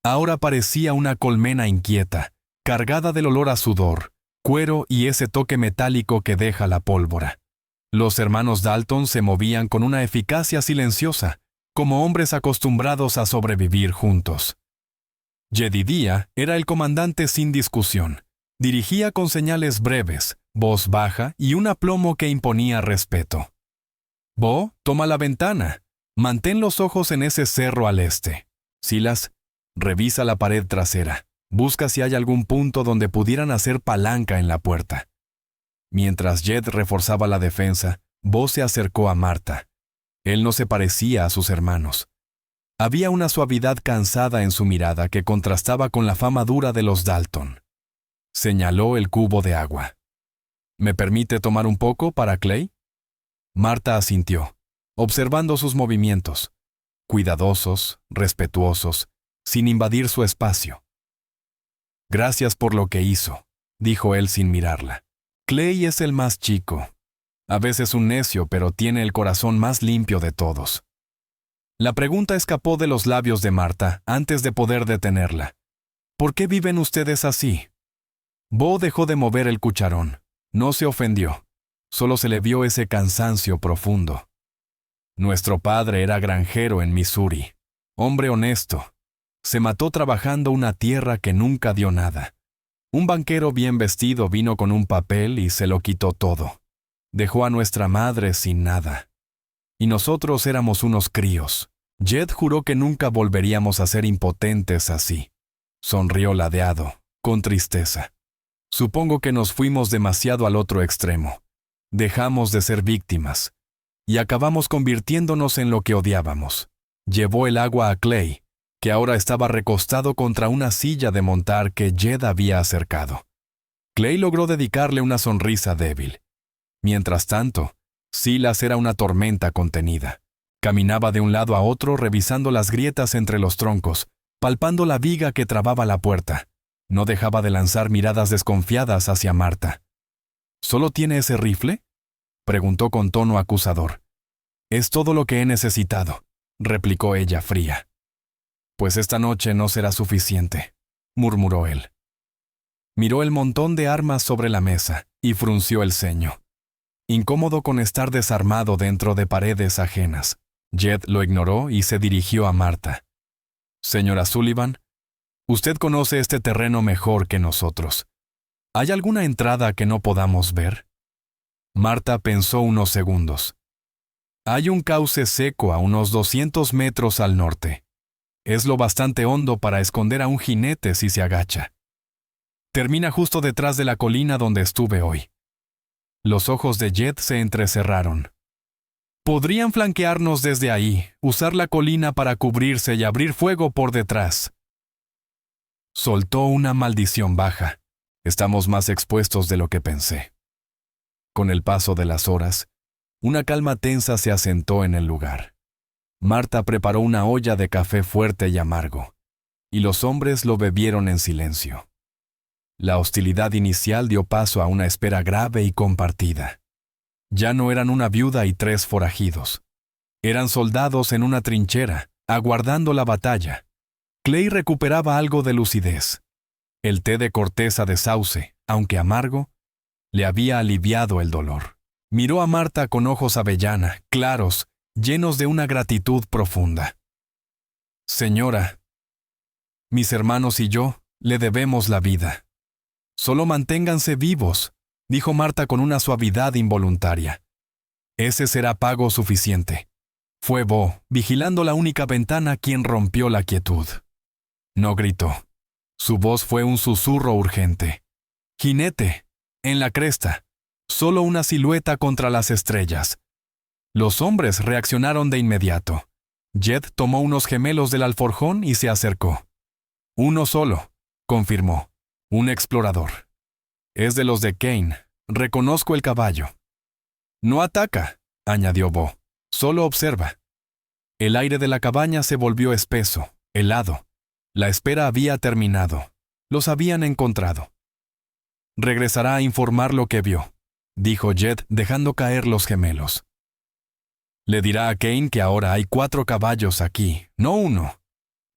ahora parecía una colmena inquieta, cargada del olor a sudor, cuero y ese toque metálico que deja la pólvora. Los hermanos Dalton se movían con una eficacia silenciosa, como hombres acostumbrados a sobrevivir juntos. Jedidiah era el comandante sin discusión. Dirigía con señales breves, voz baja y un aplomo que imponía respeto. «Bo, toma la ventana. Mantén los ojos en ese cerro al este. Silas, revisa la pared trasera. Busca si hay algún punto donde pudieran hacer palanca en la puerta». Mientras Jed reforzaba la defensa, Bo se acercó a Marta. Él no se parecía a sus hermanos. Había una suavidad cansada en su mirada que contrastaba con la fama dura de los Dalton. Señaló el cubo de agua. «¿Me permite tomar un poco para Clay?» Marta asintió, observando sus movimientos, cuidadosos, respetuosos, sin invadir su espacio. «Gracias por lo que hizo», dijo él sin mirarla. «Clay es el más chico. A veces un necio, pero tiene el corazón más limpio de todos». La pregunta escapó de los labios de Marta antes de poder detenerla. «¿Por qué viven ustedes así?» Bo dejó de mover el cucharón. No se ofendió. Solo se le vio ese cansancio profundo. «Nuestro padre era granjero en Missouri. Hombre honesto. Se mató trabajando una tierra que nunca dio nada. Un banquero bien vestido vino con un papel y se lo quitó todo. Dejó a nuestra madre sin nada. Y nosotros éramos unos críos. Jed juró que nunca volveríamos a ser impotentes así». Sonrió ladeado, con tristeza. «Supongo que nos fuimos demasiado al otro extremo. Dejamos de ser víctimas. Y acabamos convirtiéndonos en lo que odiábamos». Llevó el agua a Clay, que ahora estaba recostado contra una silla de montar que Jed había acercado. Clay logró dedicarle una sonrisa débil. Mientras tanto, Silas era una tormenta contenida. Caminaba de un lado a otro revisando las grietas entre los troncos, palpando la viga que trababa la puerta. No dejaba de lanzar miradas desconfiadas hacia Marta. «¿Solo tiene ese rifle?», preguntó con tono acusador. «Es todo lo que he necesitado», replicó ella fría. «Pues esta noche no será suficiente», murmuró él. Miró el montón de armas sobre la mesa y frunció el ceño. Incómodo con estar desarmado dentro de paredes ajenas, Jed lo ignoró y se dirigió a Marta. «Señora Sullivan, usted conoce este terreno mejor que nosotros. ¿Hay alguna entrada que no podamos ver?» Marta pensó unos segundos. «Hay un cauce seco a unos 200 metros al norte. Es lo bastante hondo para esconder a un jinete si se agacha. Termina justo detrás de la colina donde estuve hoy. Los ojos de Jed se entrecerraron. Podrían flanquearnos desde ahí, usar la colina para cubrirse y abrir fuego por detrás. Soltó una maldición baja. Estamos más expuestos de lo que pensé. Con el paso de las horas, una calma tensa se asentó en el lugar. Marta preparó una olla de café fuerte y amargo, y los hombres lo bebieron en silencio. La hostilidad inicial dio paso a una espera grave y compartida. Ya no eran una viuda y 3 forajidos. Eran soldados en una trinchera, aguardando la batalla. Clay recuperaba algo de lucidez. El té de corteza de sauce, aunque amargo, le había aliviado el dolor. Miró a Marta con ojos avellana, claros, llenos de una gratitud profunda. Señora, mis hermanos y yo le debemos la vida. Solo manténganse vivos, dijo Marta con una suavidad involuntaria. Ese será pago suficiente. Fue Bo, vigilando la única ventana, quien rompió la quietud. No gritó. Su voz fue un susurro urgente. Jinete, en la cresta, solo una silueta contra las estrellas. Los hombres reaccionaron de inmediato. Jed tomó unos gemelos del alforjón y se acercó. Uno solo, confirmó. Un explorador. Es de los de Kane. Reconozco el caballo. No ataca, añadió Bo. Solo observa. El aire de la cabaña se volvió espeso, helado. La espera había terminado. Los habían encontrado. Regresará a informar lo que vio, dijo Jed dejando caer los gemelos. Le dirá a Kane que ahora hay 4 caballos aquí, no uno.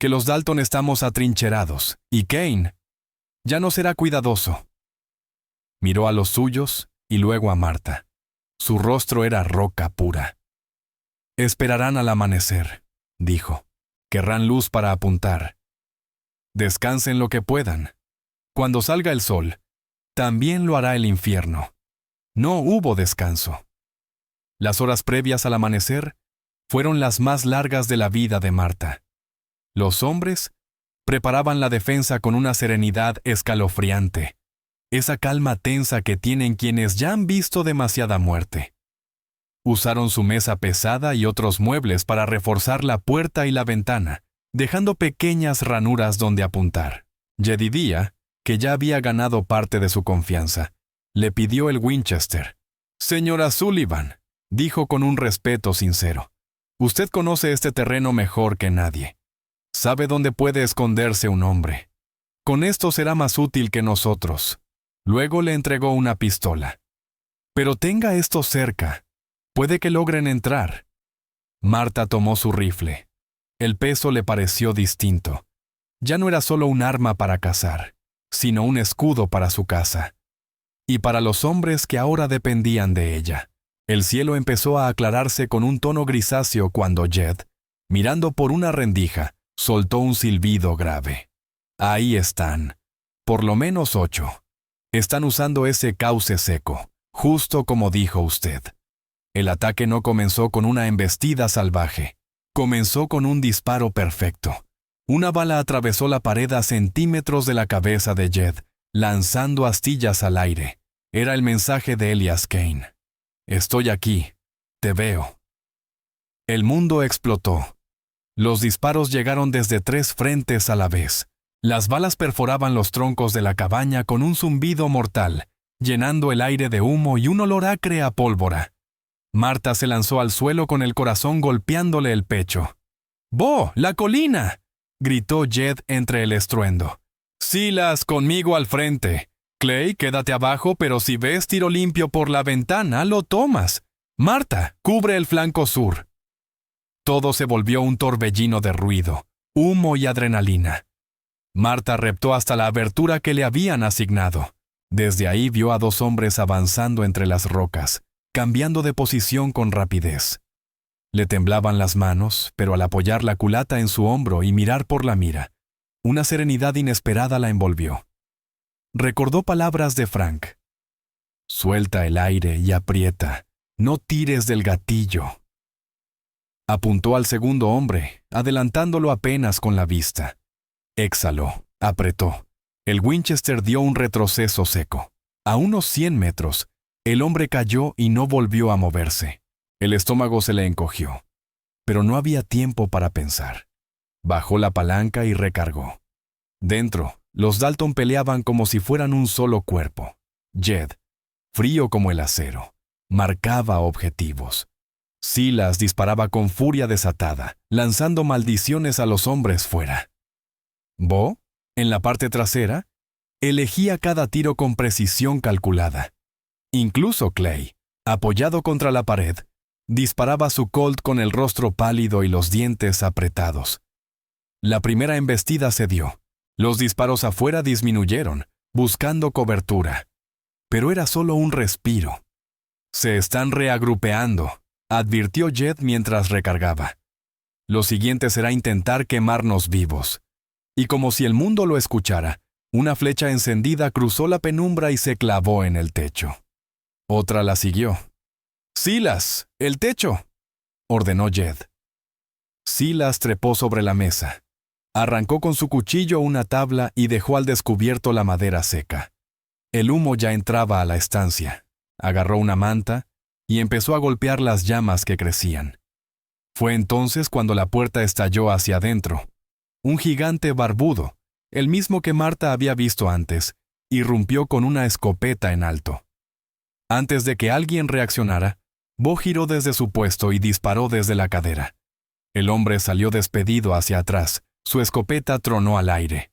Que los Dalton estamos atrincherados, y Kane ya no será cuidadoso. Miró a los suyos y luego a Marta. Su rostro era roca pura. Esperarán al amanecer, dijo. Querrán luz para apuntar. Descansen lo que puedan. Cuando salga el sol, también lo hará el infierno. No hubo descanso. Las horas previas al amanecer fueron las más largas de la vida de Marta. Los hombres preparaban la defensa con una serenidad escalofriante, esa calma tensa que tienen quienes ya han visto demasiada muerte. Usaron su mesa pesada y otros muebles para reforzar la puerta y la ventana, dejando pequeñas ranuras donde apuntar. Jedediah, que ya había ganado parte de su confianza, le pidió el Winchester. «Señora Sullivan», dijo con un respeto sincero, «usted conoce este terreno mejor que nadie. Sabe dónde puede esconderse un hombre. Con esto será más útil que nosotros». Luego le entregó una pistola. «Pero tenga esto cerca. Puede que logren entrar». Marta tomó su rifle. El peso le pareció distinto. Ya no era solo un arma para cazar, sino un escudo para su casa. Y para los hombres que ahora dependían de ella. El cielo empezó a aclararse con un tono grisáceo cuando Jed, mirando por una rendija, soltó un silbido grave. «Ahí están. Por lo menos 8. Están usando ese cauce seco, justo como dijo usted. El ataque no comenzó con una embestida salvaje. Comenzó con un disparo perfecto. Una bala atravesó la pared a centímetros de la cabeza de Jed, lanzando astillas al aire. Era el mensaje de Elias Kane. «Estoy aquí. Te veo». El mundo explotó. Los disparos llegaron desde 3 frentes a la vez. Las balas perforaban los troncos de la cabaña con un zumbido mortal, llenando el aire de humo y un olor acre a pólvora. Marta se lanzó al suelo con el corazón golpeándole el pecho. «¡Bo, la colina!», gritó Jed entre el estruendo. «Silas, conmigo al frente. Clay, quédate abajo, pero si ves tiro limpio por la ventana, lo tomas. Marta, cubre el flanco sur». Todo se volvió un torbellino de ruido, humo y adrenalina. Marta reptó hasta la abertura que le habían asignado. Desde ahí vio a 2 hombres avanzando entre las rocas, cambiando de posición con rapidez. Le temblaban las manos, pero al apoyar la culata en su hombro y mirar por la mira, una serenidad inesperada la envolvió. Recordó palabras de Frank. «Suelta el aire y aprieta. No tires del gatillo». Apuntó al segundo hombre, adelantándolo apenas con la vista. Exhaló, apretó. El Winchester dio un retroceso seco. A unos 100 metros, el hombre cayó y no volvió a moverse. El estómago se le encogió. Pero no había tiempo para pensar. Bajó la palanca y recargó. Dentro, los Dalton peleaban como si fueran un solo cuerpo. Jed, frío como el acero, marcaba objetivos. Silas disparaba con furia desatada, lanzando maldiciones a los hombres fuera. Bo, en la parte trasera, elegía cada tiro con precisión calculada. Incluso Clay, apoyado contra la pared, disparaba su Colt con el rostro pálido y los dientes apretados. La primera embestida se dio. Los disparos afuera disminuyeron, buscando cobertura. Pero era solo un respiro. «Se están reagrupeando», advirtió Jed mientras recargaba. «Lo siguiente será intentar quemarnos vivos». Y como si el mundo lo escuchara, una flecha encendida cruzó la penumbra y se clavó en el techo. Otra la siguió. «Silas, el techo», ordenó Jed. Silas trepó sobre la mesa. Arrancó con su cuchillo una tabla y dejó al descubierto la madera seca. El humo ya entraba a la estancia. Agarró una manta y empezó a golpear las llamas que crecían. Fue entonces cuando la puerta estalló hacia adentro. Un gigante barbudo, el mismo que Marta había visto antes, irrumpió con una escopeta en alto. Antes de que alguien reaccionara, Bo giró desde su puesto y disparó desde la cadera. El hombre salió despedido hacia atrás, su escopeta tronó al aire.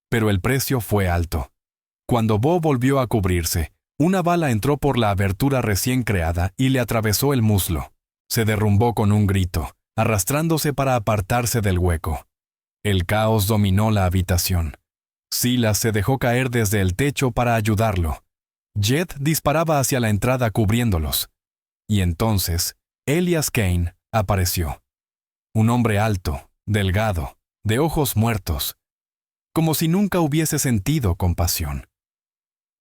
Pero el precio fue alto. Cuando Bo volvió a cubrirse, una bala entró por la abertura recién creada y le atravesó el muslo. Se derrumbó con un grito, arrastrándose para apartarse del hueco. El caos dominó la habitación. Silas se dejó caer desde el techo para ayudarlo. Jed disparaba hacia la entrada cubriéndolos. Y entonces, Elias Kane apareció. Un hombre alto, delgado, de ojos muertos, como si nunca hubiese sentido compasión.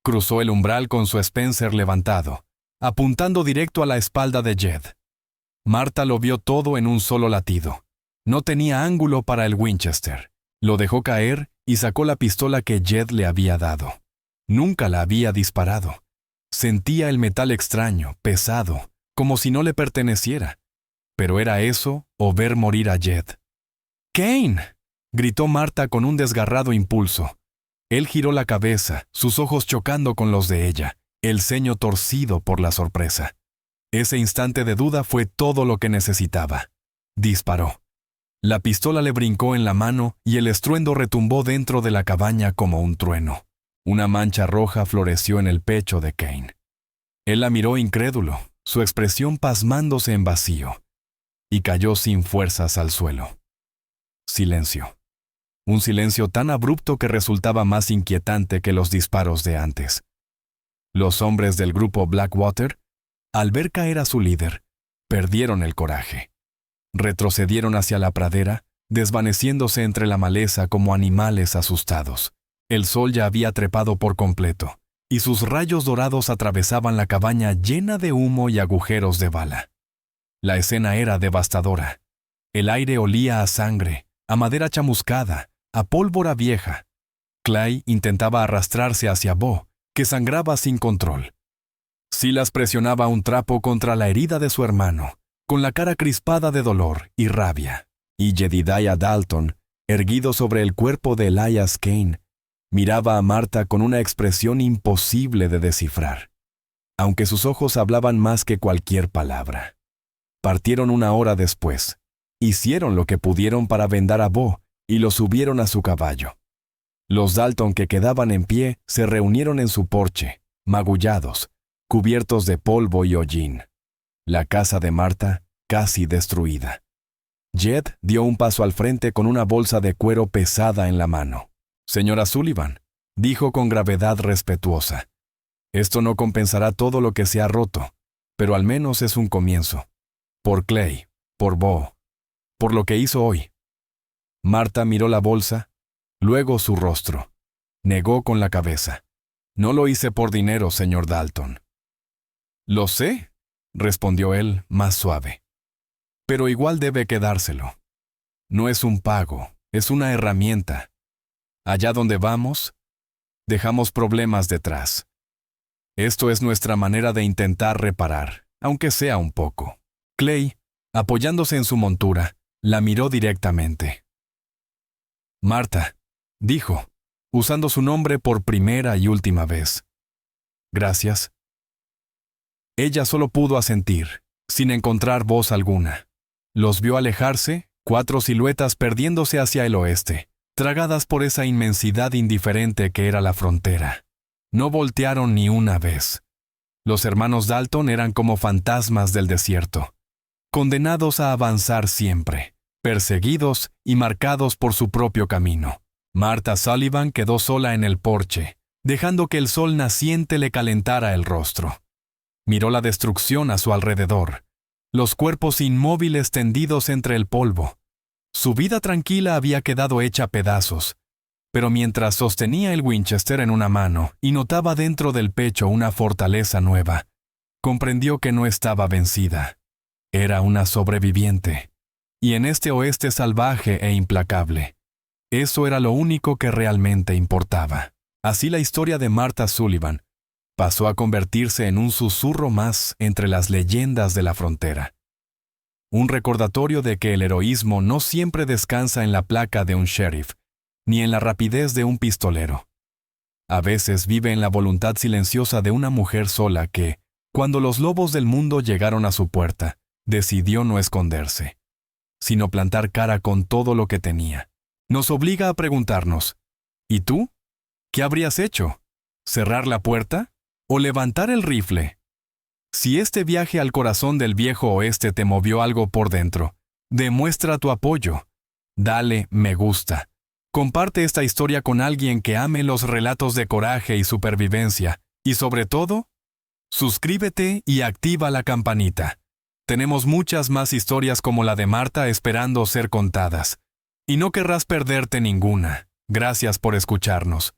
Cruzó el umbral con su Spencer levantado, apuntando directo a la espalda de Jed. Marta lo vio todo en un solo latido. No tenía ángulo para el Winchester. Lo dejó caer y sacó la pistola que Jed le había dado. Nunca la había disparado. Sentía el metal extraño, pesado, como si no le perteneciera. Pero era eso o ver morir a Jed. «¡Kane!», gritó Marta con un desgarrado impulso. Él giró la cabeza, sus ojos chocando con los de ella, el ceño torcido por la sorpresa. Ese instante de duda fue todo lo que necesitaba. Disparó. La pistola le brincó en la mano y el estruendo retumbó dentro de la cabaña como un trueno. Una mancha roja floreció en el pecho de Kane. Él la miró incrédulo, su expresión pasmándose en vacío, y cayó sin fuerzas al suelo. Silencio. Un silencio tan abrupto que resultaba más inquietante que los disparos de antes. Los hombres del grupo Blackwater, al ver caer a su líder, perdieron el coraje. Retrocedieron hacia la pradera, desvaneciéndose entre la maleza como animales asustados. El sol ya había trepado por completo, y sus rayos dorados atravesaban la cabaña llena de humo y agujeros de bala. La escena era devastadora. El aire olía a sangre, a madera chamuscada, a pólvora vieja. Clay intentaba arrastrarse hacia Bo, que sangraba sin control. Silas presionaba un trapo contra la herida de su hermano, con la cara crispada de dolor y rabia. Y Jedidiah Dalton, erguido sobre el cuerpo de Elias Kane, miraba a Marta con una expresión imposible de descifrar, aunque sus ojos hablaban más que cualquier palabra. Partieron 1 hora después. Hicieron lo que pudieron para vendar a Bo y lo subieron a su caballo. Los Dalton que quedaban en pie se reunieron en su porche, magullados, cubiertos de polvo y hollín. La casa de Marta casi destruida. Jed dio un paso al frente con una bolsa de cuero pesada en la mano. «Señora Sullivan», dijo con gravedad respetuosa, «esto no compensará todo lo que se ha roto, pero al menos es un comienzo. Por Clay, por Bo, por lo que hizo hoy». Marta miró la bolsa, luego su rostro. Negó con la cabeza. «No lo hice por dinero, señor Dalton». «Lo sé», respondió él, más suave. pero igual debe quedárselo. No es un pago, es una herramienta. Allá donde vamos, dejamos problemas detrás. Esto es nuestra manera de intentar reparar, aunque sea un poco. Clay, apoyándose en su montura, la miró directamente. Marta, dijo, usando su nombre por primera y última vez. Gracias. Ella solo pudo asentir, sin encontrar voz alguna. Los vio alejarse, 4 siluetas perdiéndose hacia el oeste, tragadas por esa inmensidad indiferente que era la frontera. No voltearon ni una vez. Los hermanos Dalton eran como fantasmas del desierto, condenados a avanzar siempre, perseguidos y marcados por su propio camino. Martha Sullivan quedó sola en el porche, dejando que el sol naciente le calentara el rostro. Miró la destrucción a su alrededor, los cuerpos inmóviles tendidos entre el polvo. Su vida tranquila había quedado hecha pedazos, pero mientras sostenía el Winchester en una mano y notaba dentro del pecho una fortaleza nueva, comprendió que no estaba vencida. Era una sobreviviente. Y en este oeste salvaje e implacable, eso era lo único que realmente importaba. Así la historia de Martha Sullivan pasó a convertirse en un susurro más entre las leyendas de la frontera. Un recordatorio de que el heroísmo no siempre descansa en la placa de un sheriff, ni en la rapidez de un pistolero. A veces vive en la voluntad silenciosa de una mujer sola que, cuando los lobos del mundo llegaron a su puerta, decidió no esconderse, sino plantar cara con todo lo que tenía. Nos obliga a preguntarnos, ¿y tú? ¿Qué habrías hecho? ¿Cerrar la puerta? ¿O levantar el rifle? Si este viaje al corazón del viejo oeste te movió algo por dentro, demuestra tu apoyo. Dale me gusta. Comparte esta historia con alguien que ame los relatos de coraje y supervivencia. Y sobre todo, suscríbete y activa la campanita. Tenemos muchas más historias como la de Marta esperando ser contadas. Y no querrás perderte ninguna. Gracias por escucharnos.